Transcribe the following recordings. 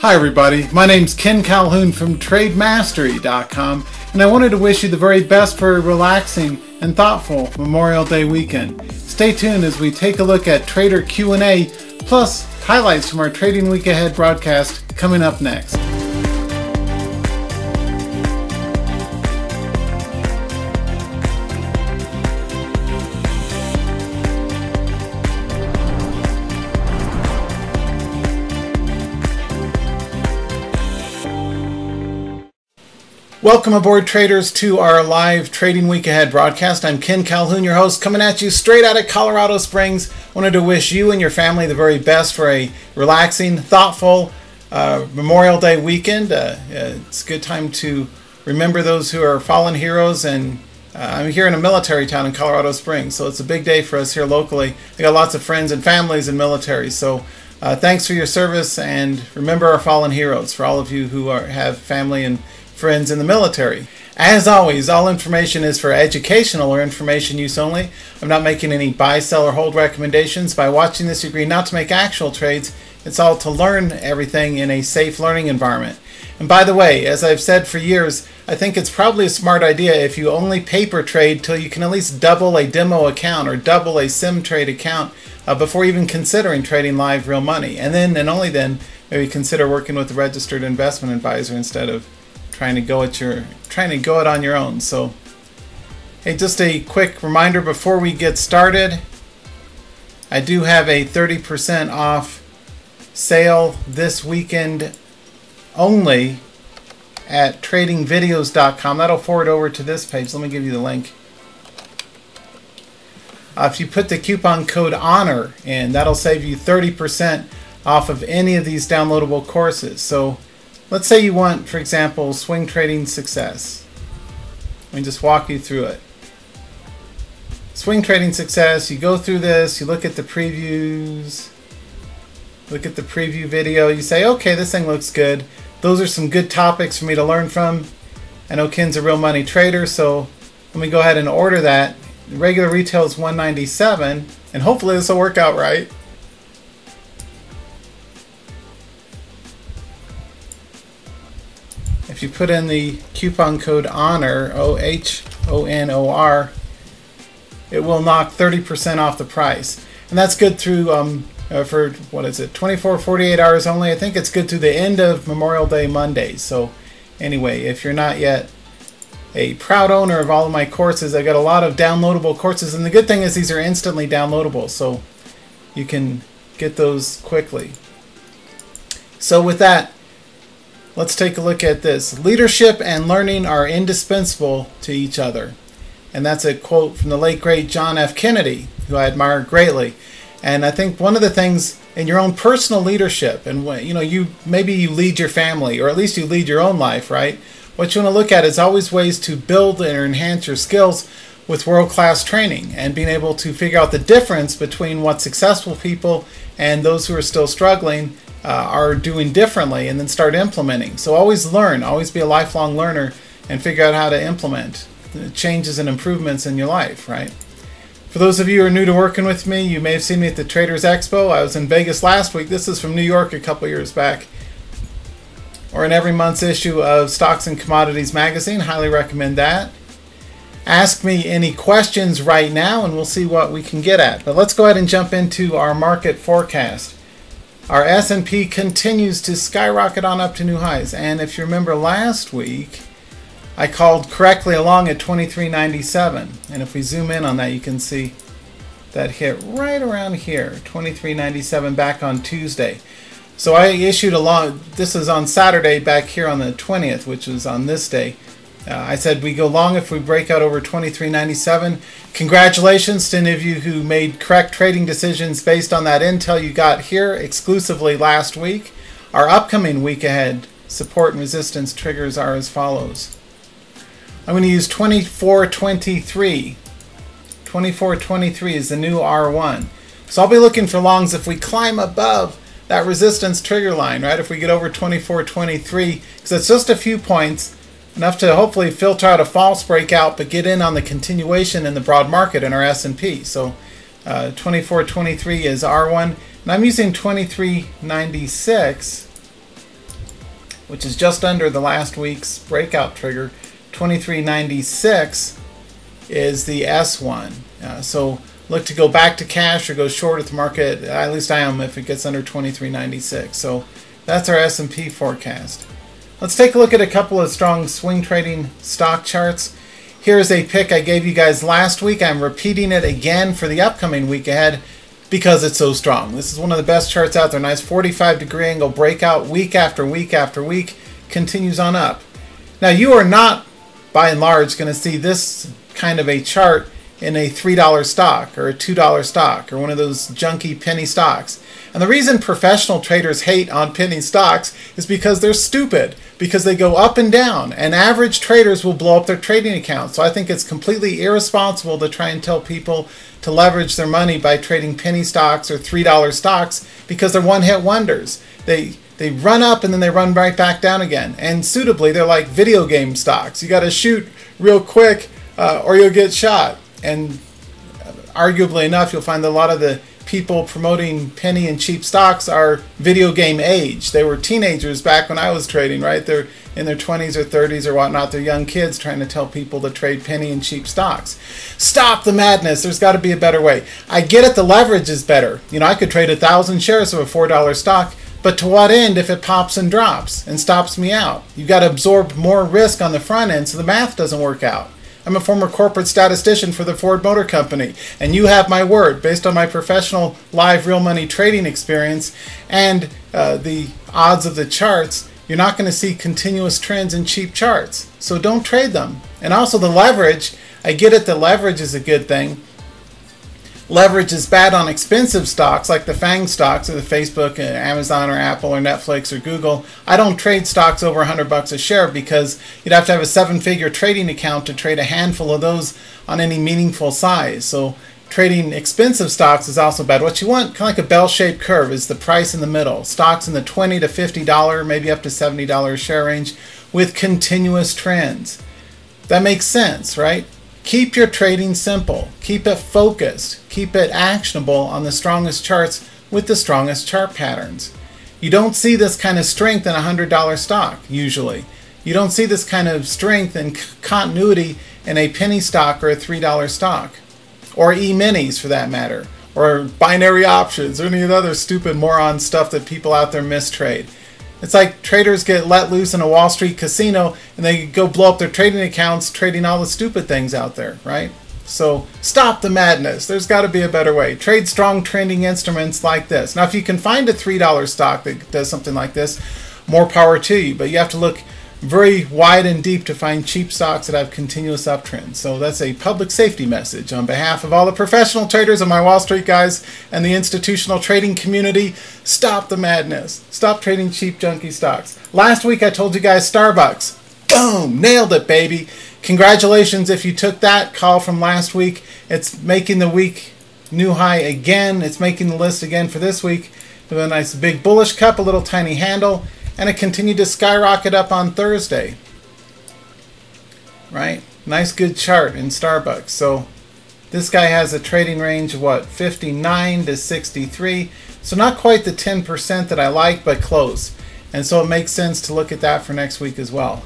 Hi everybody, my name's Ken Calhoun from TradeMastery.com, and I wanted to wish you the very best for a relaxing and thoughtful Memorial Day weekend. Stay tuned as we take a look at Trader Q&A plus highlights from our Trading Week Ahead broadcast coming up next. Welcome aboard, traders, to our live Trading Week Ahead broadcast. I'm Ken Calhoun, your host, coming at you straight out of Colorado Springs. Wanted to wish you and your family the very best for a relaxing, thoughtful Memorial Day weekend. It's a good time to remember those who are fallen heroes, and I'm here in a military town in Colorado Springs, so it's a big day for us here locally. I got lots of friends and families in military, so thanks for your service, and remember our fallen heroes for all of you who have family and friends in the military. As always, all information is for educational or information use only. I'm not making any buy, sell, or hold recommendations. By watching this, you agree not to make actual trades. It's all to learn everything in a safe learning environment. And by the way, as I've said for years, I think it's probably a smart idea if you only paper trade till you can at least double a demo account or double a sim trade account before even considering trading live real money. And then, and only then, maybe consider working with a registered investment advisor instead of trying to go it on your own. So, hey, just a quick reminder before we get started. I do have a 30% off sale this weekend only at tradingvideos.com. That'll forward over to this page. Let me give you the link. If you put the coupon code HONOR in, that'll save you 30% off of any of these downloadable courses. So let's say you want, for example, Swing Trading Success. Let me just walk you through it. Swing Trading Success, you go through this, you look at the previews, look at the preview video, you say, okay, this thing looks good. Those are some good topics for me to learn from. I know Ken's a real money trader, so let me go ahead and order that. The regular retail is $197, and hopefully this will work out right. If you put in the coupon code HONOR, O-H-O-N-O-R, it will knock 30% off the price. And that's good through, for, what is it, 24, 48 hours only. I think it's good through the end of Memorial Day Monday. So anyway, if you're not yet a proud owner of all of my courses, I got a lot of downloadable courses. And the good thing is these are instantly downloadable, so you can get those quickly. So with that, let's take a look at this. Leadership and learning are indispensable to each other. And that's a quote from the late, great John F. Kennedy, who I admire greatly. And I think one of the things in your own personal leadership, and when, maybe you lead your family, or at least you lead your own life, right? What you want to look at is always ways to build or enhance your skills with world-class training and being able to figure out the difference between what successful people and those who are still struggling are doing differently, and then start implementing. So always learn, always be a lifelong learner, and figure out how to implement the changes and improvements in your life, right? For those of you who are new to working with me, you may have seen me at the Traders Expo. I was in Vegas last week. This is from New York a couple years back. Or in every month's issue of Stocks and Commodities magazine. Highly recommend that. Ask me any questions right now and we'll see what we can get at. But let's go ahead and jump into our market forecast. Our S&P continues to skyrocket on up to new highs. And if you remember last week, I called correctly along at 23.97. And if we zoom in on that, you can see that hit right around here, 23.97 back on Tuesday. So I issued a long, this is on Saturday back here on the 20th, which was on this day. I said we go long if we break out over 23.97. Congratulations to any of you who made correct trading decisions based on that intel you got here exclusively last week. Our upcoming week ahead support and resistance triggers are as follows. I'm going to use 24.23. 24.23 is the new R1. So I'll be looking for longs if we climb above that resistance trigger line, right? If we get over 24.23, because it's just a few points, enough to hopefully filter out a false breakout, but get in on the continuation in the broad market in our S&P. So 24.23 is R1, and I'm using 23.96 which is just under the last week's breakout trigger. 23.96 is the S1. So look to go back to cash or go short at the market. At least I am if it gets under 23.96. So that's our S&P forecast. Let's take a look at a couple of strong swing trading stock charts. Here's a pick I gave you guys last week. I'm repeating it again for the upcoming week ahead because it's so strong. This is one of the best charts out there. Nice 45-degree angle breakout week after week after week. Continues on up. Now you are not, by and large, going to see this kind of a chart in a $3 stock or a $2 stock or one of those junky penny stocks. And the reason professional traders hate on penny stocks is because they're stupid, because they go up and down, and average traders will blow up their trading accounts. So I think it's completely irresponsible to try and tell people to leverage their money by trading penny stocks or $3 stocks, because they're one-hit wonders. They run up and then they run right back down again. And suitably, they're like video game stocks. You got to shoot real quick or you'll get shot. And arguably enough, you'll find that a lot of the people promoting penny and cheap stocks are video game age. They were teenagers back when I was trading, right? They're in their 20s or 30s or whatnot. They're young kids trying to tell people to trade penny and cheap stocks. Stop the madness. There's got to be a better way. I get it, the leverage is better. You know, I could trade 1,000 shares of a $4 stock, but to what end if it pops and drops and stops me out? You've got to absorb more risk on the front end, so the math doesn't work out. I'm a former corporate statistician for the Ford Motor Company, and you have my word, based on my professional live real money trading experience and the odds of the charts, you're not going to see continuous trends in cheap charts. So don't trade them. And also the leverage, I get it, the leverage is a good thing. Leverage is bad on expensive stocks like the FANG stocks or the Facebook, Amazon, or Apple, or Netflix, or Google. I don't trade stocks over $100 a share because you'd have to have a 7-figure trading account to trade a handful of those on any meaningful size. So trading expensive stocks is also bad. What you want, kind of like a bell-shaped curve, is the price in the middle. Stocks in the $20 to $50, maybe up to $70 a share range with continuous trends. That makes sense, right? Keep your trading simple. Keep it focused. Keep it actionable on the strongest charts with the strongest chart patterns. You don't see this kind of strength in a $100 stock, usually. You don't see this kind of strength and continuity in a penny stock or a $3 stock. Or E-minis, for that matter. Or binary options, or any of the other stupid moron stuff that people out there mistrade. It's like traders get let loose in a Wall Street casino and they go blow up their trading accounts trading all the stupid things out there, right? So stop the madness. There's got to be a better way. Trade strong trending instruments like this. Now, if you can find a $3 stock that does something like this, more power to you. But you have to look very wide and deep to find cheap stocks that have continuous uptrends. So that's a public safety message on behalf of all the professional traders and my Wall Street guys and the institutional trading community. Stop the madness. Stop trading cheap junky stocks. Last week I told you guys Starbucks. Boom! Nailed it, baby. Congratulations if you took that call from last week. It's making the week new high again. It's making the list again for this week. With a nice big bullish cup, a little tiny handle. And it continued to skyrocket up on Thursday. Right? Nice good chart in Starbucks. So this guy has a trading range of what? 59 to 63. So not quite the 10% that I like, but close. And so it makes sense to look at that for next week as well.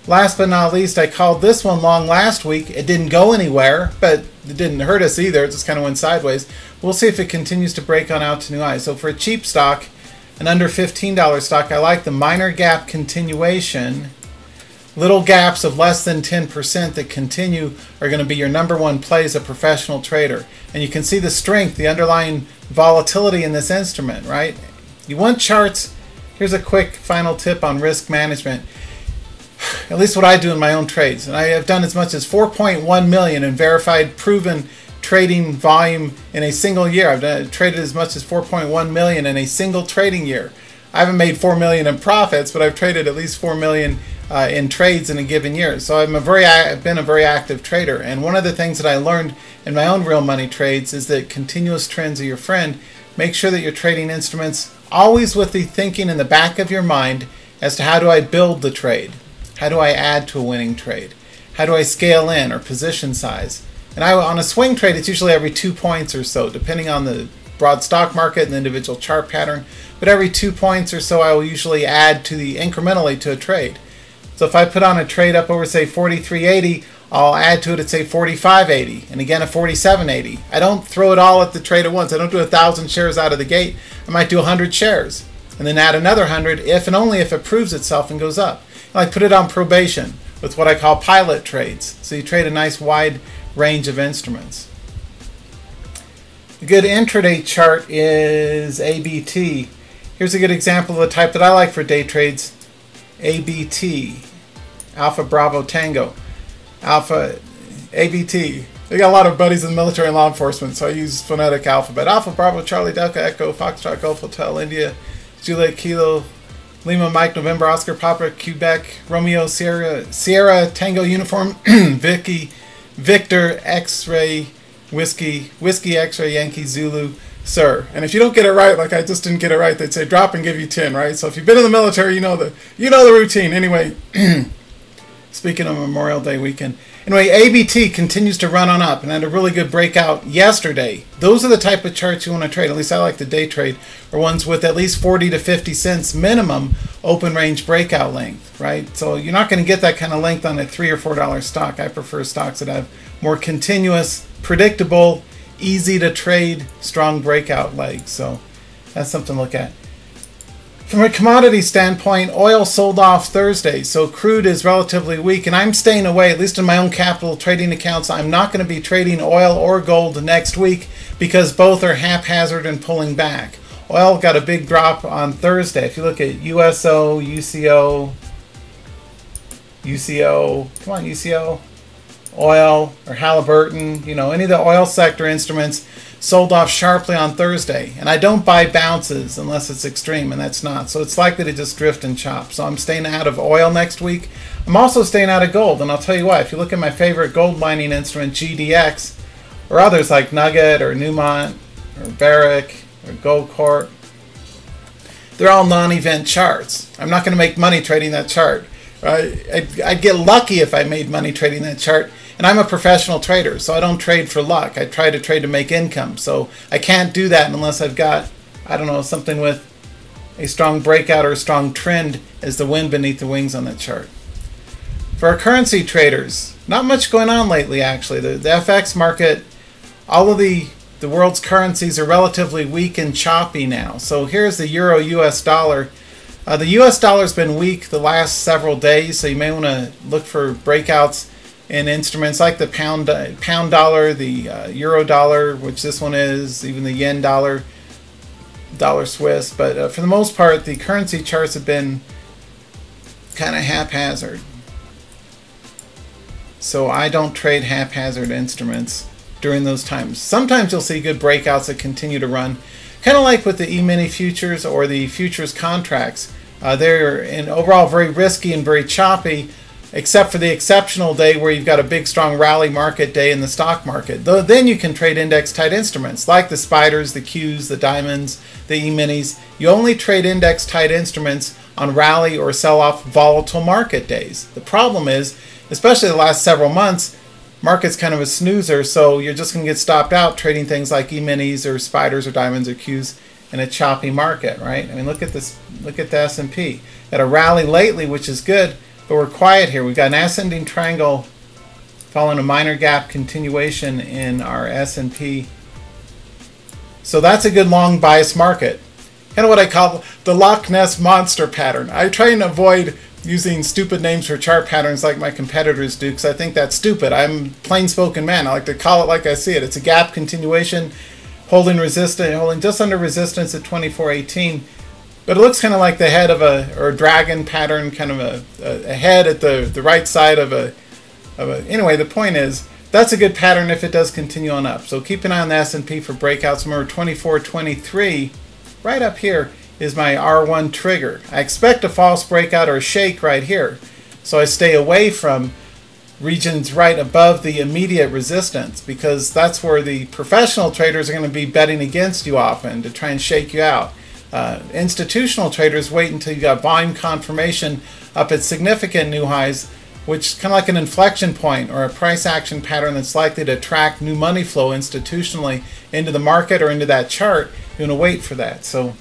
Last but not least, I called this one long last week. It didn't go anywhere, but it didn't hurt us either. It just kind of went sideways. We'll see if it continues to break on out to new highs. So for a cheap stock, an under $15 stock, I like the minor gap continuation. Little gaps of less than 10% that continue are going to be your number one play as a professional trader. And you can see the strength, the underlying volatility in this instrument, right? You want charts. Here's a quick final tip on risk management. At least what I do in my own trades. And I have done as much as 4.1 million in verified, proven trading volume in a single year. I've traded as much as 4.1 million in a single trading year. I haven't made 4 million in profits, but I've traded at least 4 million in trades in a given year. So I've been a very active trader. And one of the things that I learned in my own real money trades is that continuous trends are your friend. Make sure that you're trading instruments always with the thinking in the back of your mind as to how do I build the trade? How do I add to a winning trade? How do I scale in or position size? And on a swing trade, it's usually every 2 points or so, depending on the broad stock market and the individual chart pattern. But every 2 points or so, I will usually add to the incrementally to a trade. So if I put on a trade up over, say, 43.80, I'll add to it at, say, 45.80, and again at 47.80. I don't throw it all at the trade at once. I don't do 1,000 shares out of the gate. I might do 100 shares, and then add another 100 if and only if it proves itself and goes up. And I put it on probation with what I call pilot trades. So you trade a nice wide range of instruments. A good intraday chart is ABT. Here's a good example of the type that I like for day trades. ABT, Alpha Bravo Tango. Alpha, ABT. They got a lot of buddies in the military and law enforcement, so I use phonetic alphabet. Alpha Bravo Charlie Delta Echo Foxtrot Golf Hotel India Juliet Kilo Lima Mike November Oscar Papa Quebec Romeo Sierra Tango Uniform Vicky Victor X-Ray Whiskey X-Ray Yankee Zulu Sir. And if you don't get it right, like I just didn't get it right, they'd say drop and give you 10, right? So if you've been in the military, you know the routine. Anyway, speaking of Memorial Day weekend. Anyway, ABT continues to run on up and had a really good breakout yesterday. Those are the type of charts you want to trade. At least I like the day trade, or ones with at least 40 to 50 cents minimum open range breakout length, right? So you're not going to get that kind of length on a $3 or $4 stock. I prefer stocks that have more continuous, predictable, easy to trade, strong breakout legs. So that's something to look at. From a commodity standpoint, oil sold off Thursday, so crude is relatively weak, and I'm staying away, at least in my own capital trading accounts. I'm not going to be trading oil or gold next week because both are haphazard and pulling back. Oil got a big drop on Thursday. If you look at USO, UCO, come on UCO, oil or Halliburton, you know, any of the oil sector instruments sold off sharply on Thursday. And I don't buy bounces unless it's extreme, and that's not. So it's likely to just drift and chop. So I'm staying out of oil next week. I'm also staying out of gold, and I'll tell you why. If you look at my favorite gold mining instrument, GDX, or others like Nugget or Newmont or Barrick or Goldcorp, they're all non-event charts. I'm not going to make money trading that chart. Right? I'd get lucky if I made money trading that chart. And I'm a professional trader, so I don't trade for luck. I try to trade to make income. So I can't do that unless I've got, I don't know, something with a strong breakout or a strong trend as the wind beneath the wings on that chart. For our currency traders, not much going on lately, actually. The FX market, all of the world's currencies are relatively weak and choppy now. So here's the Euro US dollar. The US dollar's been weak the last several days, so you may want to look for breakouts in instruments like the pound dollar, the euro dollar, which this one is, even the yen dollar, dollar Swiss. But for the most part, the currency charts have been kind of haphazard. So I don't trade haphazard instruments during those times. Sometimes you'll see good breakouts that continue to run, kind of like with the E-mini futures or the futures contracts. They're in overall very risky and very choppy, except for the exceptional day where you've got a big strong rally market day in the stock market. Then you can trade index tight instruments like the spiders, the Qs, the diamonds, the E-minis. You only trade index tight instruments on rally or sell off volatile market days. The problem is, especially the last several months, market's kind of a snoozer, so you're just going to get stopped out trading things like E-minis or spiders or diamonds or Qs in a choppy market, right? I mean, look at this. Look at the S&P. Got a rally lately, which is good. But we're quiet here. We've got an ascending triangle following a minor gap continuation in our S&P. So that's a good long bias market. Kind of what I call the Loch Ness Monster pattern. I try and avoid using stupid names for chart patterns like my competitors do because I think that's stupid. I'm a plain-spoken man. I like to call it like I see it. It's a gap continuation, holding just under resistance at 24.18. But it looks kind of like the head of a dragon pattern, kind of a head at the right side of a. Anyway, the point is that's a good pattern if it does continue on up. So keep an eye on the S&P for breakouts. Remember 24.23, right up here is my R1 trigger. I expect a false breakout or a shake right here, so I stay away from regions right above the immediate resistance because that's where the professional traders are going to be betting against you often to try and shake you out. Institutional traders wait until you got volume confirmation up at significant new highs which is kind of like an inflection point or a price action pattern that's likely to attract new money flow institutionally into the market or into that chart, you're going to wait for that. So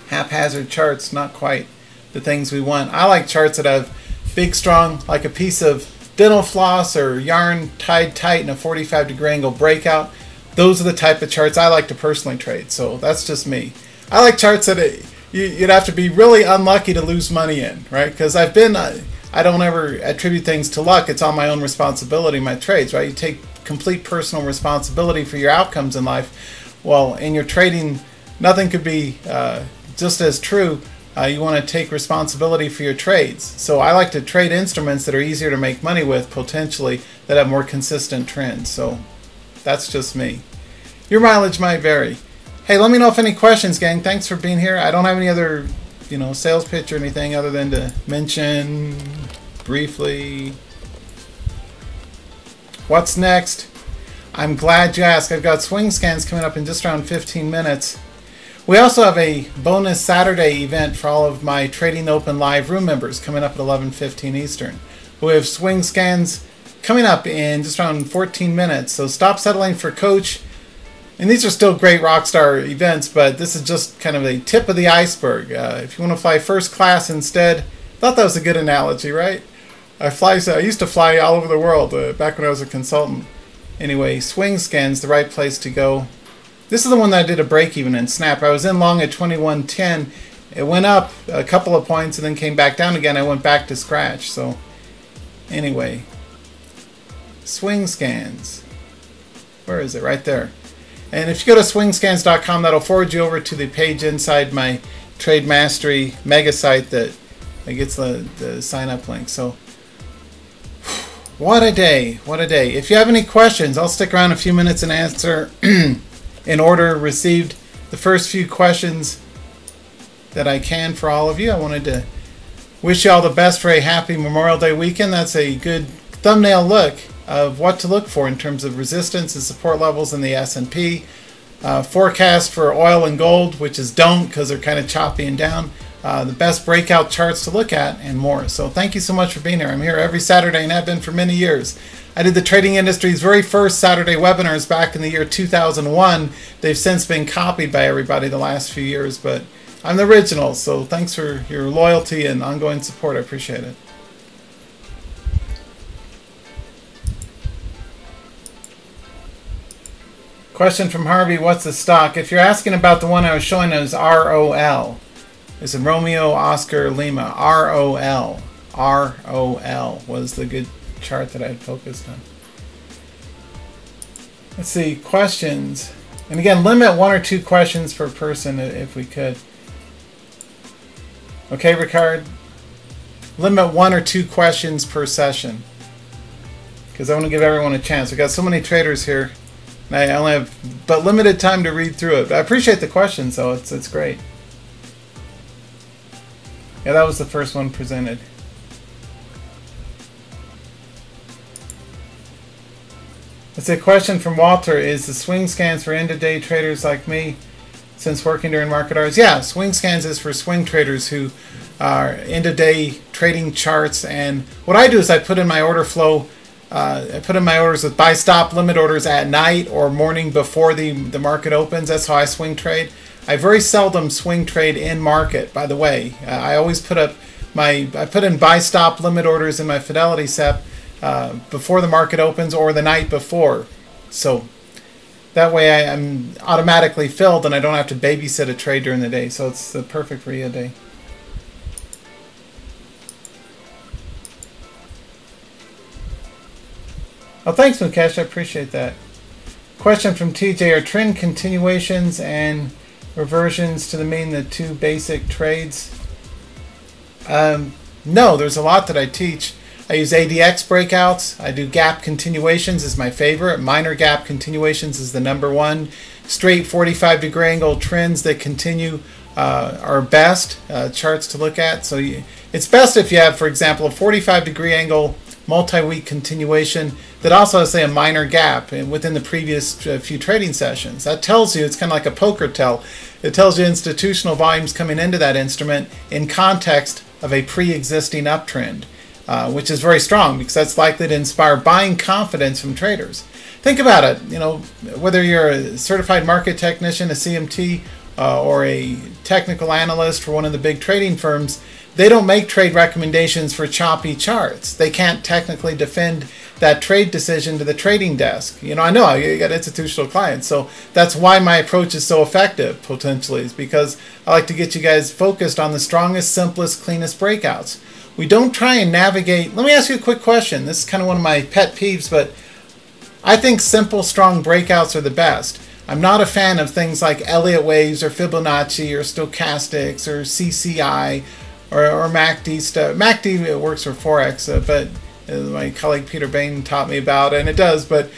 haphazard charts, not quite the things we want. I like charts that have big, strong, like a piece of dental floss or yarn tied tight in a 45-degree angle breakout. Those are the type of charts I like to personally trade. So that's just me. I like charts that you'd have to be really unlucky to lose money in, right? Because I don't ever attribute things to luck. It's on my own responsibility, my trades, right? You take complete personal responsibility for your outcomes in life. Well, in your trading, nothing could be just as true. You want to take responsibility for your trades. So I like to trade instruments that are easier to make money with, potentially, that have more consistent trends. So that's just me. Your mileage might vary. Hey, let me know if any questions, gang. Thanks for being here. I don't have any other, sales pitch or anything other than to mention briefly. What's next? I'm glad you asked. I've got swing scans coming up in just around 15 minutes. We also have a bonus Saturday event for all of my Trading Open Live room members coming up at 11:15 Eastern. We have swing scans coming up in just around 14 minutes. So stop settling for coach. And these are still great rockstar events, but this is just kind of a tip of the iceberg. If you want to fly first class instead, thought that was a good analogy, right? I used to fly all over the world back when I was a consultant. Anyway, swing scans, the right place to go. This is the one that I did a break even in Snap. I was in long at 21.10. It went up a couple of points and then came back down again. I went back to scratch. So anyway, swing scans. Where is it? Right there. And if you go to swingscans.com, that'll forward you over to the page inside my Trade Mastery mega site that gets the sign up link. So what a day. What a day. If you have any questions, I'll stick around a few minutes and answer in order received the first few questions that I can for all of you. I wanted to wish you all the best for a happy Memorial Day weekend. That's a good thumbnail look of what to look for in terms of resistance and support levels in the S&P. Forecast for oil and gold, which is don't because they're kind of choppy and down. The best breakout charts to look at and more. So thank you so much for being here. I'm here every Saturday and have been for many years. I did the trading industry's very first Saturday webinars back in the year 2001. They've since been copied by everybody the last few years, but I'm the original. So thanks for your loyalty and ongoing support. I appreciate it. Question from Harvey, what's the stock? If you're asking about the one I was showing, it was ROL. It's a Romeo Oscar Lima. ROL. ROL was the good chart that I had focused on. Let's see, questions. And again, limit 1 or 2 questions per person if we could. Okay, Ricard? Limit 1 or 2 questions per session. Because I want to give everyone a chance. We've got so many traders here. I only have but limited time to read through it. I appreciate the questions, though. It's great. Yeah, that was the first one presented. It's a question from Walter. Is the swing scans for end-of-day traders like me since working during market hours? Yeah, swing scans is for swing traders who are end-of-day trading charts. And what I do is I put in my order flow. I put in my orders with buy stop limit orders at night or morning before the market opens. That's how I swing trade. I very seldom swing trade in market, by the way. I always put in buy stop limit orders in my Fidelity SEP before the market opens or the night before. So that way I'm automatically filled and I don't have to babysit a trade during the day. So it's the perfect RIA day. Oh, thanks, Mukesh. I appreciate that. Question from TJ. Are trend continuations and reversions to the mean the 2 basic trades? No, there's a lot that I teach. I use ADX breakouts. I do gap continuations is my favorite. Minor gap continuations is the #1. Straight 45-degree angle trends that continue are best charts to look at. So it's best if you have, for example, a 45-degree angle multi-week continuation that also has, say, a minor gap within the previous few trading sessions. That tells you, it's kind of like a poker tell. It tells you institutional volumes coming into that instrument in context of a pre-existing uptrend. which is very strong because that's likely to inspire buying confidence from traders. Think about it, you know, whether you're a certified market technician, a CMT, or a technical analyst for one of the big trading firms, they don't make trade recommendations for choppy charts. They can't technically defend that trade decision to the trading desk. You know, I know you got institutional clients, so that's why my approach is so effective, potentially, is because I like to get you guys focused on the strongest, simplest, cleanest breakouts. We don't try and navigate. Let me ask you a quick question. This is kind of one of my pet peeves, but I think simple, strong breakouts are the best. I'm not a fan of things like Elliott waves or Fibonacci or stochastics or CCI or MACD stuff. MACD works for Forex, but my colleague Peter Bain taught me about it, and it does. But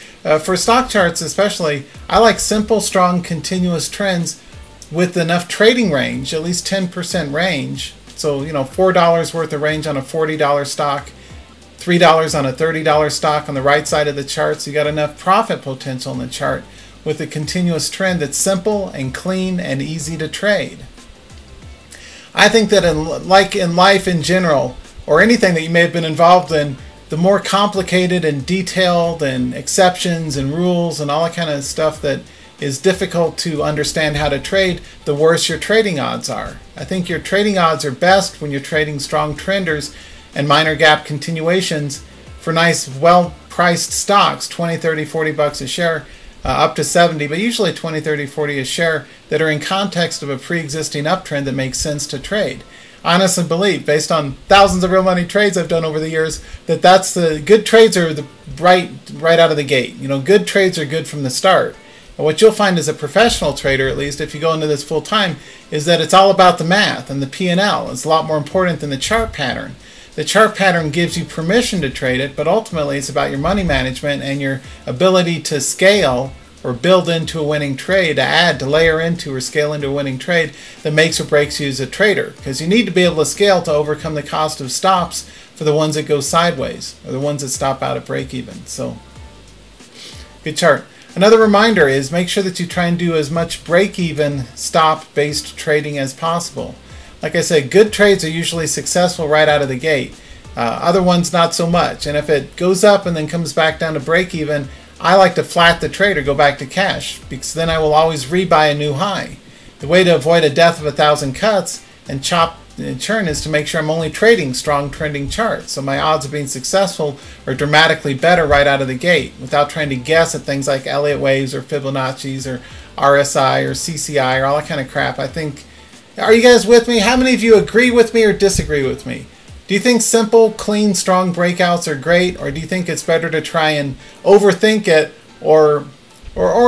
for stock charts especially, I like simple, strong, continuous trends with enough trading range, at least 10% range. So, you know, $4 worth of range on a $40 stock, $3 on a $30 stock on the right side of the chart. So you got enough profit potential in the chart with a continuous trend that's simple and clean and easy to trade. I think that like in life in general, or anything that you may have been involved in, the more complicated and detailed and exceptions and rules and all that kind of stuff that is difficult to understand how to trade, the worse your trading odds are. I think your trading odds are best when you're trading strong trenders and minor gap continuations for nice, well-priced stocks, 20, 30, 40 bucks a share, up to 70, but usually 20, 30, 40 a share that are in context of a pre-existing uptrend that makes sense to trade. I honestly believe, based on thousands of real money trades I've done over the years, that that's the good trades are the right out of the gate. You know, good trades are good from the start. And what you'll find as a professional trader, at least if you go into this full time, is that it's all about the math and the P&L. It's a lot more important than the chart pattern. The chart pattern gives you permission to trade it, but ultimately it's about your money management and your ability to scale or build into a winning trade, to add, to layer into or scale into a winning trade that makes or breaks you as a trader. Because you need to be able to scale to overcome the cost of stops for the ones that go sideways or the ones that stop out at break even. So, good chart. Another reminder is make sure that you try and do as much break-even stop-based trading as possible. Like I said, good trades are usually successful right out of the gate. Other ones not so much. And if it goes up and then comes back down to break-even, I like to flat the trade or go back to cash, because then I will always rebuy a new high. The way to avoid a death of 1,000 cuts and chop and churn is to make sure I'm only trading strong trending charts. So my odds of being successful are dramatically better right out of the gate without trying to guess at things like Elliott waves or Fibonacci's or RSI or CCI or all that kind of crap. I think, are you guys with me? How many of you agree with me or disagree with me? Do you think simple, clean, strong breakouts are great, or do you think it's better to try and overthink it, or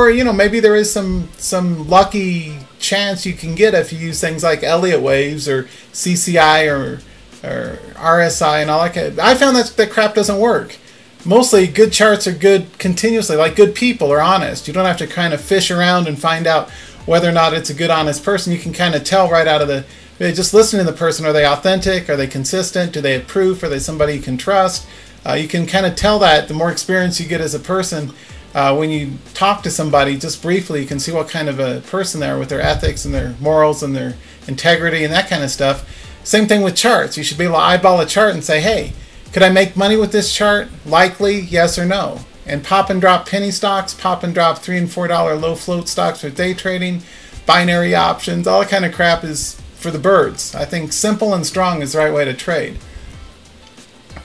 you know, maybe there is some lucky chance you can get if you use things like Elliott waves or CCI or RSI and all that kind of, I found that crap doesn't work. Mostly good charts are good continuously, like good people are honest. You don't have to kind of fish around and find out whether or not it's a good, honest person. You can kind of tell right out of the, just listen to the person. Are they authentic? Are they consistent? Do they have proof? Are they somebody you can trust? You can kind of tell that the more experience you get as a person. When you talk to somebody just briefly, you can see what kind of a person they are with their ethics and their morals and their integrity and that kind of stuff. Same thing with charts. You should be able to eyeball a chart and say, hey, could I make money with this chart? Likely, yes or no. And pop and drop penny stocks, pop and drop $3 and $4 low float stocks for day trading, binary options, all that kind of crap is for the birds. I think simple and strong is the right way to trade.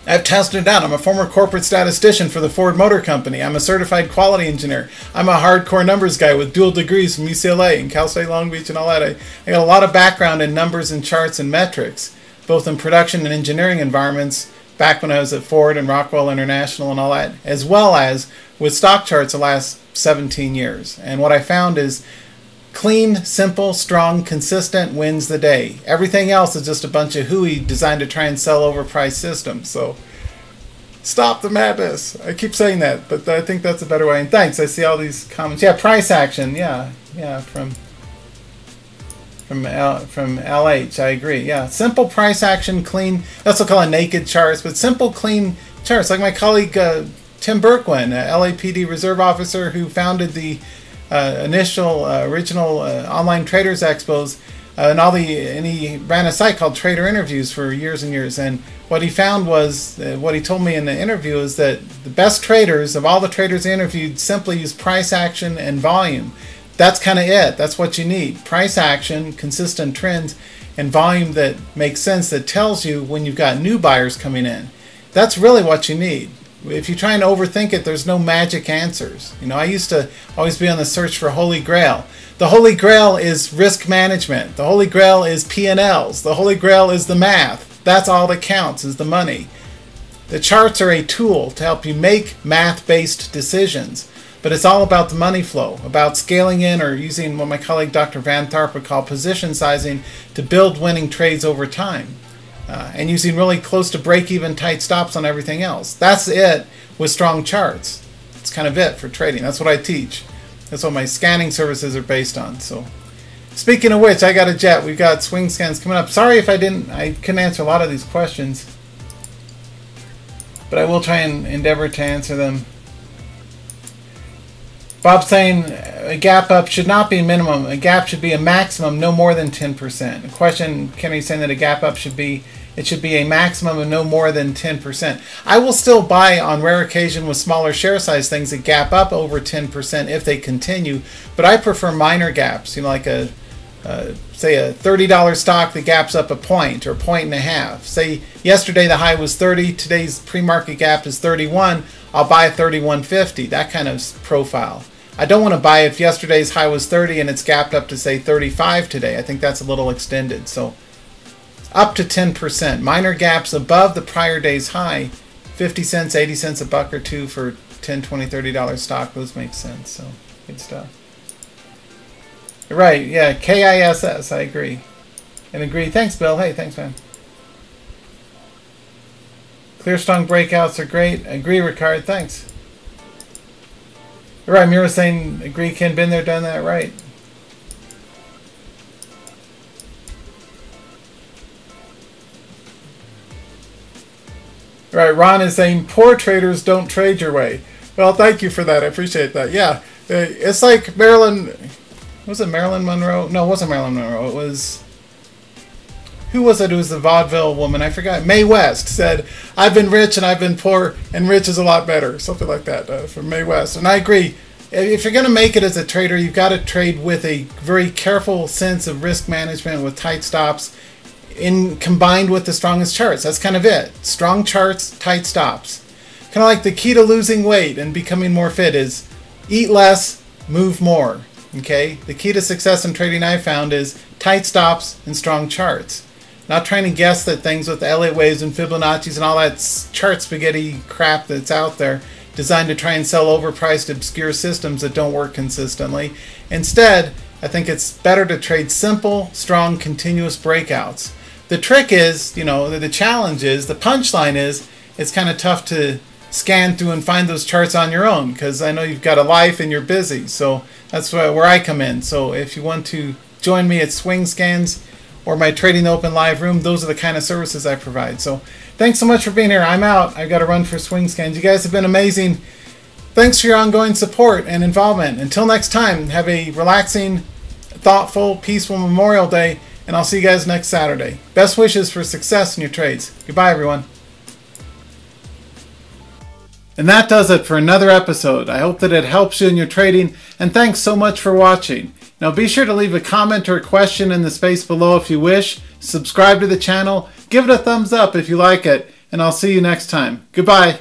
I've tested it out. I'm a former corporate statistician for the Ford Motor Company. I'm a certified quality engineer. I'm a hardcore numbers guy with dual degrees from UCLA and Cal State Long Beach and all that. I got a lot of background in numbers and charts and metrics, both in production and engineering environments back when I was at Ford and Rockwell International and all that, as well as with stock charts the last 17 years. And what I found is clean, simple, strong, consistent wins the day. Everything else is just a bunch of hooey designed to try and sell overpriced systems. So stop the madness. I keep saying that, but I think that's a better way. And thanks. I see all these comments. Yeah, price action. Yeah, from LH. I agree. Yeah, simple price action, clean. That's what I call naked charts, but simple, clean charts. Like my colleague Tim Berkwin, LAPD reserve officer who founded the original online traders expos. and he ran a site called Trader Interviews for years and years. And what he found was, what he told me in the interview is that the best traders, of all the traders he interviewed, simply use price action and volume. That's kind of it. That's what you need. Price action, consistent trends, and volume that makes sense, that tells you when you've got new buyers coming in. That's really what you need. If you try and overthink it, there's no magic answers. You know, I used to always be on the search for Holy Grail. The Holy Grail is risk management. The Holy Grail is P&Ls. The Holy Grail is the math. That's all that counts, is the money. The charts are a tool to help you make math-based decisions. But it's all about the money flow, about scaling in or using what my colleague Dr. Van Tharp would call position sizing to build winning trades over time. And using really close to break-even tight stops on everything else. That's it with strong charts. It's kind of it for trading. That's what I teach. That's what my scanning services are based on. So, speaking of which, I got a jet. We've got swing scans coming up. Sorry if I couldn't answer a lot of these questions, but I will try and endeavor to answer them. Bob's saying a gap up should not be a minimum. A gap should be a maximum, no more than 10%. A question, Kenny's saying that a gap up should be a maximum of no more than 10%. I will still buy on rare occasion with smaller share size things that gap up over 10% if they continue, but I prefer minor gaps. You know, like say a $30 stock that gaps up a point or a point and a half. Say yesterday the high was 30, today's pre-market gap is 31. I'll buy 31.50, that kind of profile. I don't want to buy if yesterday's high was 30 and it's gapped up to say 35 today. I think that's a little extended. So up to 10%. Minor gaps above the prior day's high, 50 cents, 80 cents, a buck or two for $10, $20, $30 stock. Those make sense. So good stuff. Right, yeah, KISS, I agree. And agree. Thanks, Bill. Hey, thanks, man. Clear strong breakouts are great. Agree, Ricard. Thanks. Right, Mira saying agree, Ken. Been there, done that. Right. Right, Ron is saying poor traders don't trade your way. Well, thank you for that. I appreciate that. Yeah, it's like Marilyn. Was it Marilyn Monroe? No, it wasn't Marilyn Monroe. It was. Who was it? It was the vaudeville woman. I forgot. Mae West said, I've been rich and I've been poor, and rich is a lot better. Something like that from Mae West. And I agree. If you're going to make it as a trader, you've got to trade with a very careful sense of risk management with tight stops combined with the strongest charts. That's kind of it. Strong charts, tight stops. Kind of like the key to losing weight and becoming more fit is eat less, move more. Okay? The key to success in trading I found is tight stops and strong charts. Not trying to guess that things with Elliott waves and Fibonacci's and all that chart spaghetti crap that's out there designed to try and sell overpriced obscure systems that don't work consistently. Instead, I think it's better to trade simple, strong, continuous breakouts. The trick is, you know, the challenge is, the punchline is, it's kind of tough to scan through and find those charts on your own because I know you've got a life and you're busy. So that's where I come in. So if you want to join me at Swing Scans or my Trading Open live room, those are the kind of services I provide. So thanks so much for being here. I'm out. I've got to run for Swing Scans. You guys have been amazing. Thanks for your ongoing support and involvement. Until next time, have a relaxing, thoughtful, peaceful Memorial Day, and I'll see you guys next Saturday. Best wishes for success in your trades. Goodbye, everyone. And that does it for another episode. I hope that it helps you in your trading, and thanks so much for watching. Now be sure to leave a comment or a question in the space below if you wish. Subscribe to the channel, give it a thumbs up if you like it, and I'll see you next time. Goodbye.